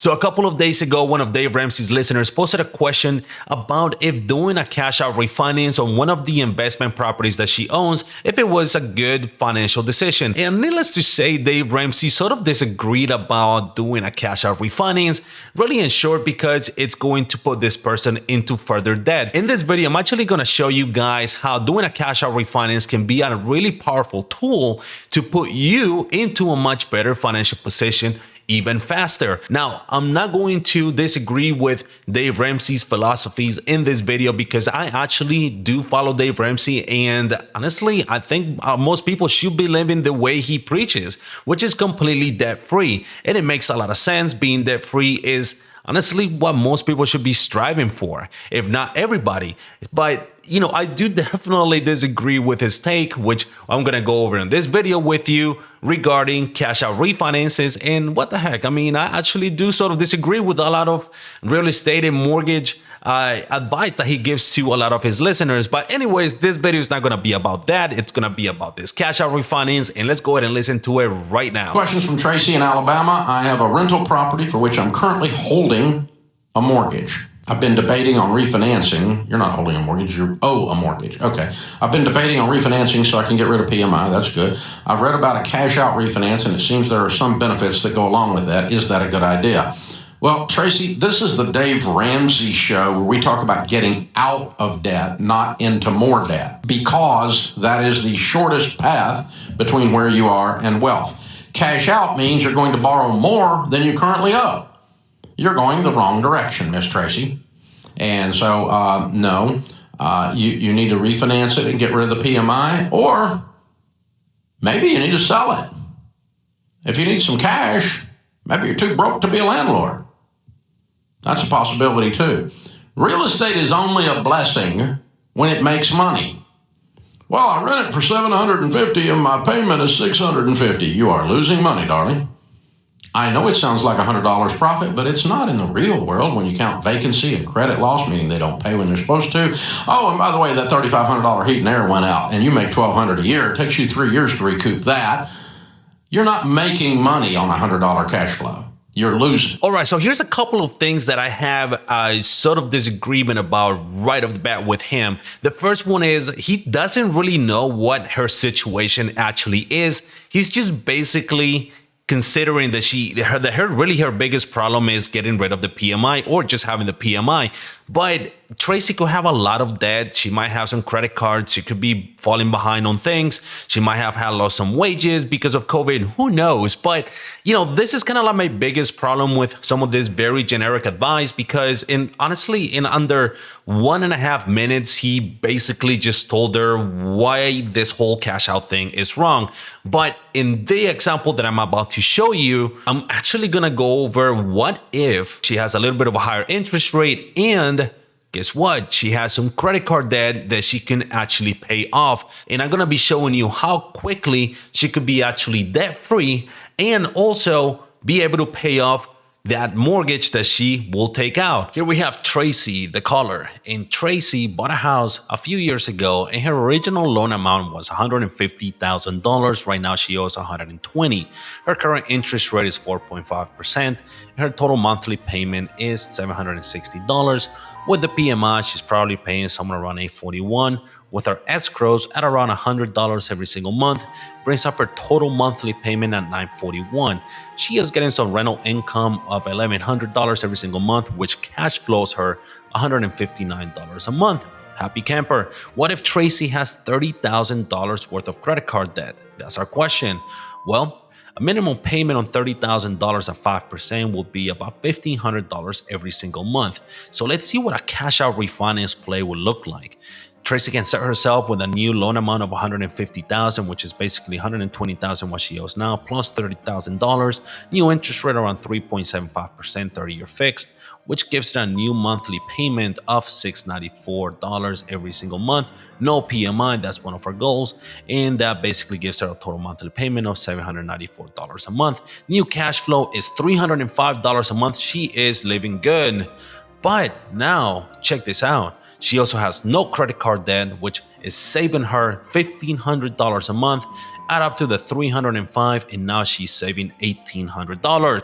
So a couple of days ago, one of Dave Ramsey's listeners posted a question about if doing a cash out refinance on one of the investment properties that she owns, if it was a good financial decision. And needless to say, Dave Ramsey sort of disagreed about doing a cash out refinance, really in short, because it's going to put this person into further debt. In this video, I'm actually going to show you guys how doing a cash out refinance can be a really powerful tool to put you into a much better financial position even faster. Now, I'm not going to disagree with Dave Ramsey's philosophies in this video because I actually do follow Dave Ramsey, and honestly, I think most people should be living the way he preaches, which is completely debt-free. And it makes a lot of sense. Being debt-free is honestly what most people should be striving for, if not everybody. But I do definitely disagree with his take, which I'm going to go over in this video with you regarding cash out refinances. And what the heck? I mean, I actually do sort of disagree with a lot of real estate and mortgage advice that he gives to a lot of his listeners. But anyways, this video is not going to be about that. It's going to be about this cash out refinance. And let's go ahead and listen to it right now. Questions from Tracy in Alabama. I have a rental property for which I'm currently holding a mortgage. I've been debating on refinancing. You're not holding a mortgage, you owe a mortgage. Okay. I've been debating on refinancing so I can get rid of PMI. That's good. I've read about a cash out refinance, and it seems there are some benefits that go along with that. Is that a good idea? Well, Tracy, this is the Dave Ramsey show where we talk about getting out of debt, not into more debt, because that is the shortest path between where you are and wealth. Cash out means you're going to borrow more than you currently owe. You're going the wrong direction, Miss Tracy. And so, no, you need to refinance it and get rid of the PMI, or maybe you need to sell it. If you need some cash, maybe you're too broke to be a landlord. That's a possibility too. Real estate is only a blessing when it makes money. Well, I rent it for $750 and my payment is $650. You are losing money, darling. I know it sounds like $100 profit, but it's not in the real world when you count vacancy and credit loss, meaning they don't pay when they're supposed to. Oh, and by the way, that $3,500 heat and air went out, and you make $1,200 a year. It takes you 3 years to recoup that. You're not making money on $100 cash flow. You're losing. All right, so here's a couple of things that I have a sort of disagreement about right off the bat with him. The first one is he doesn't really know what her situation actually is. He's just basically considering that her biggest problem is getting rid of the PMI or just having the PMI. But Tracy could have a lot of debt. She might have some credit cards. She could be falling behind on things. She might have had lost some wages because of COVID. Who knows? But, this is kind of like my biggest problem with some of this very generic advice, because honestly, in under 1.5 minutes, he basically just told her why this whole cash out thing is wrong. But in the example that I'm about to show you, I'm actually going to go over what if she has a little bit of a higher interest rate, and guess what? She has some credit card debt that she can actually pay off. And I'm going to be showing you how quickly she could be actually debt free and also be able to pay off that mortgage that she will take out. Here we have Tracy, the caller, and Tracy bought a house a few years ago, and her original loan amount was $150,000. Right now she owes $120,000. Her current interest rate is 4.5%, and her total monthly payment is $760. With the PMI, she's probably paying somewhere around $841. With her escrows at around $100 every single month, brings up her total monthly payment at $941. She is getting some rental income of $1,100 every single month, which cash flows her $159 a month. Happy camper. What if Tracy has $30,000 worth of credit card debt? That's our question. Well, a minimum payment on $30,000 at 5% will be about $1,500 every single month. So let's see what a cash out refinance play would look like. Tracy can set herself with a new loan amount of $150,000, which is basically $120,000 what she owes now, plus $30,000. New interest rate around 3.75%, 30-year fixed, which gives her a new monthly payment of $694 every single month. No PMI, that's one of her goals, and that basically gives her a total monthly payment of $794 a month. New cash flow is $305 a month. She is living good. But now, check this out. She also has no credit card debt, which is saving her $1,500 a month. Add up to the $305, and now she's saving $1,800.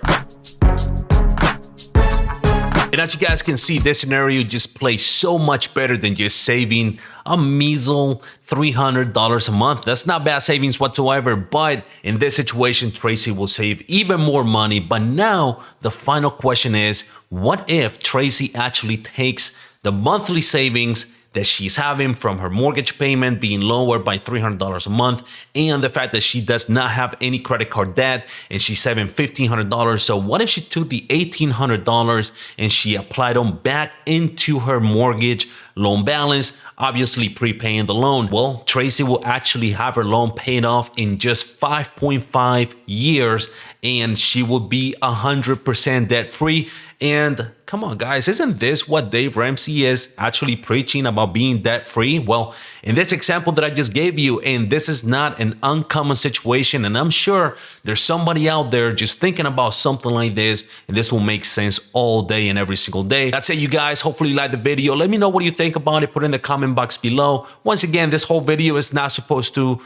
And as you guys can see, this scenario just plays so much better than just saving a measly $300 a month. That's not bad savings whatsoever, but in this situation, Tracy will save even more money. But now the final question is, what if Tracy actually takes the monthly savings that she's having from her mortgage payment being lowered by $300 a month, and the fact that she does not have any credit card debt and she's saving $1,500. So what if she took the $1,800 and she applied them back into her mortgage loan balance, obviously prepaying the loan? Well, Tracy will actually have her loan paid off in just 5.5 years, and she will be 100% debt free. And come on, guys, isn't this what Dave Ramsey is actually preaching about, being debt free? Well, in this example that I just gave you, and this is not an uncommon situation, and I'm sure there's somebody out there just thinking about something like this, and this will make sense all day and every single day. That's it, you guys. Hopefully you liked the video. Let me know what you think about it. Put it in the comment box below. Once again, this whole video is not supposed to,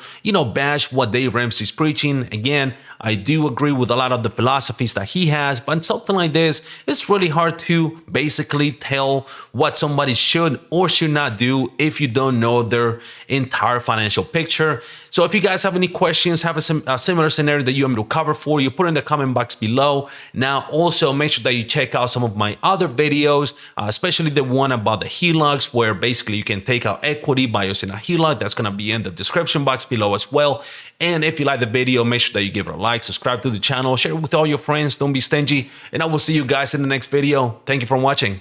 bash what Dave Ramsey's preaching. Again, I do agree with a lot of the philosophies that he has, but something like this, it's really hard to basically tell what somebody should or should not do if you don't know their entire financial picture. So if you guys have any questions, have a similar scenario that you want me to cover for you, put it in the comment box below. Now, also make sure that you check out some of my other videos, especially the one about the HELOCs, where basically you can take out equity by using a HELOC. That's going to be in the description box below as well. And if you like the video, make sure that you give it a like, subscribe to the channel, share it with all your friends. Don't be stingy. And I will see you guys in the next video. Thank you for watching.